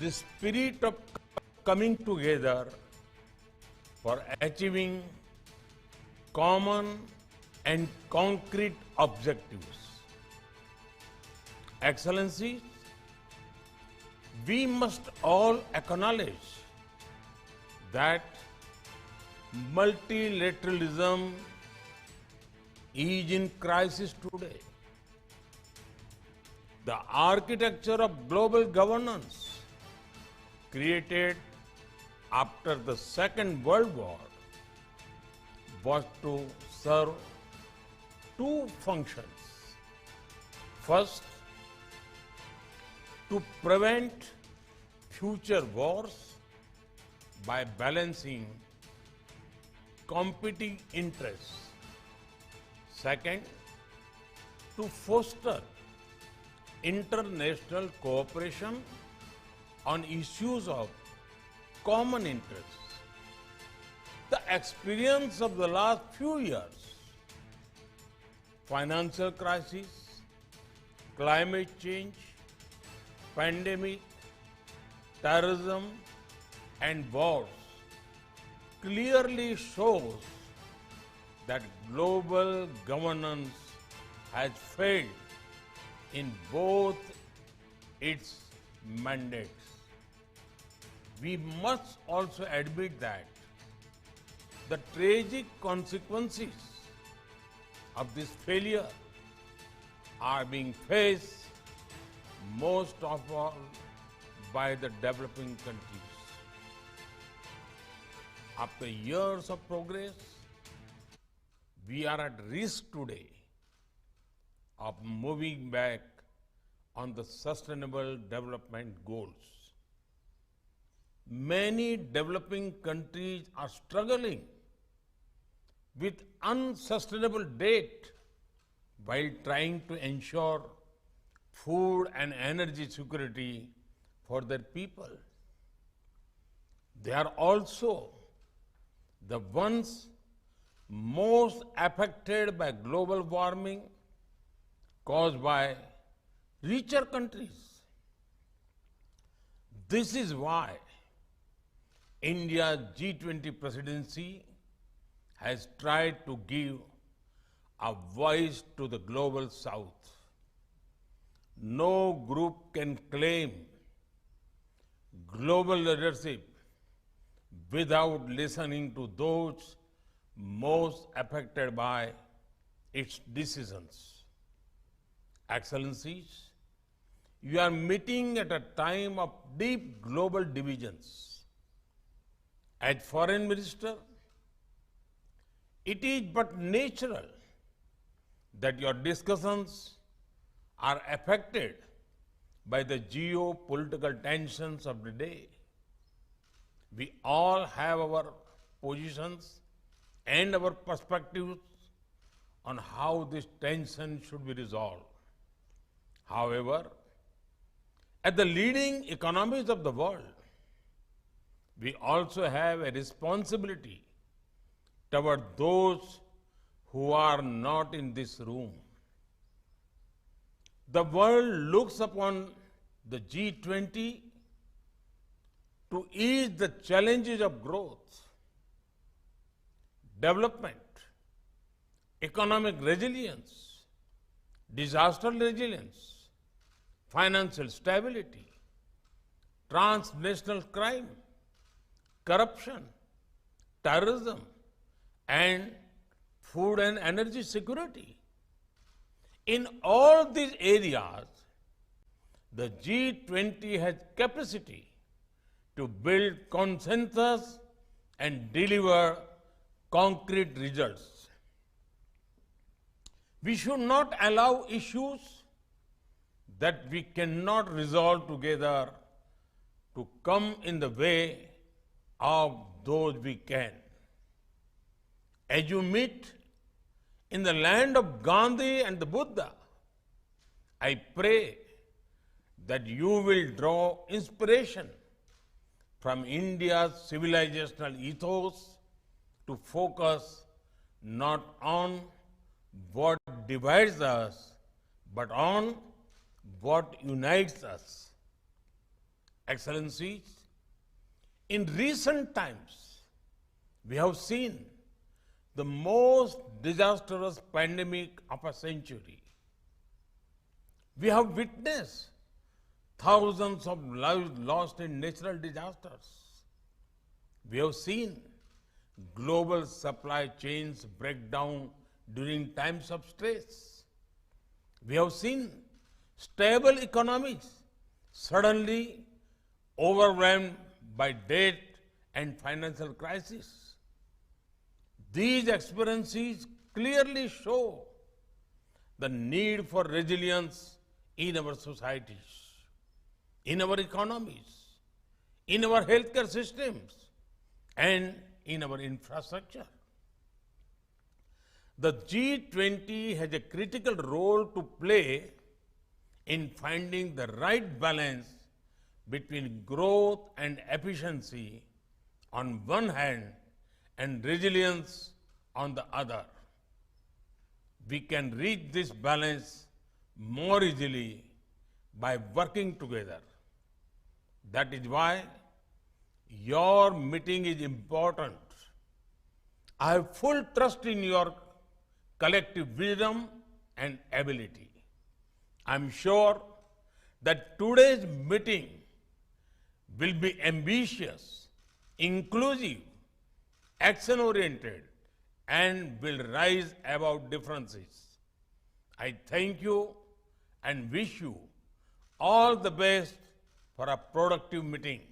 the spirit of coming together for achieving common and concrete objectives. Excellencies, we must all acknowledge that multilateralism is in crisis today. The architecture of global governance created after the Second World War was to serve two functions. First, to prevent future wars by balancing competing interests. Second, to foster international cooperation on issues of common interest. The experience of the last few years, financial crisis, climate change, pandemic, terrorism, and wars clearly shows that global governance has failed in both its mandates. We must also admit that the tragic consequences of this failure are being faced most of all by the developing countries. After years of progress, we are at risk today of moving back on the sustainable development goals. Many developing countries are struggling with unsustainable debt while trying to ensure food and energy security for their people. They are also the ones most affected by global warming caused by richer countries. This is why India's G20 presidency has tried to give a voice to the global south. No group can claim global leadership without listening to those most affected by its decisions. Excellencies, you are meeting at a time of deep global divisions. As Foreign Minister, it is but natural that your discussions are affected by the geopolitical tensions of the day. We all have our positions and our perspectives on how this tension should be resolved. However, as the leading economies of the world, we also have a responsibility toward those who are not in this room. The world looks upon the G20 to ease the challenges of growth, development, economic resilience, disaster resilience, financial stability, transnational crime, corruption, terrorism, and food and energy security. In all these areas, the G20 has capacity to build consensus and deliver concrete results. We should not allow issues that we cannot resolve together to come in the way of those we can. As you meet in the land of Gandhi and the Buddha, I pray that you will draw inspiration from India's civilizational ethos to focus not on what divides us, but on what unites us. Excellencies, in recent times, we have seen the most disastrous pandemic of a century. We have witnessed thousands of lives lost in natural disasters. We have seen global supply chains break down during times of stress. We have seen stable economies suddenly overwhelmed by debt and financial crisis. These experiences clearly show the need for resilience in our societies, in our economies, in our healthcare systems, and in our infrastructure. The G20 has a critical role to play in finding the right balance between growth and efficiency on one hand and resilience on the other. We can reach this balance more easily by working together. That is why your meeting is important. I have full trust in your collective wisdom and ability. I'm sure that today's meeting will be ambitious, inclusive, action-oriented, and will rise above differences. I thank you and wish you all the best for a productive meeting.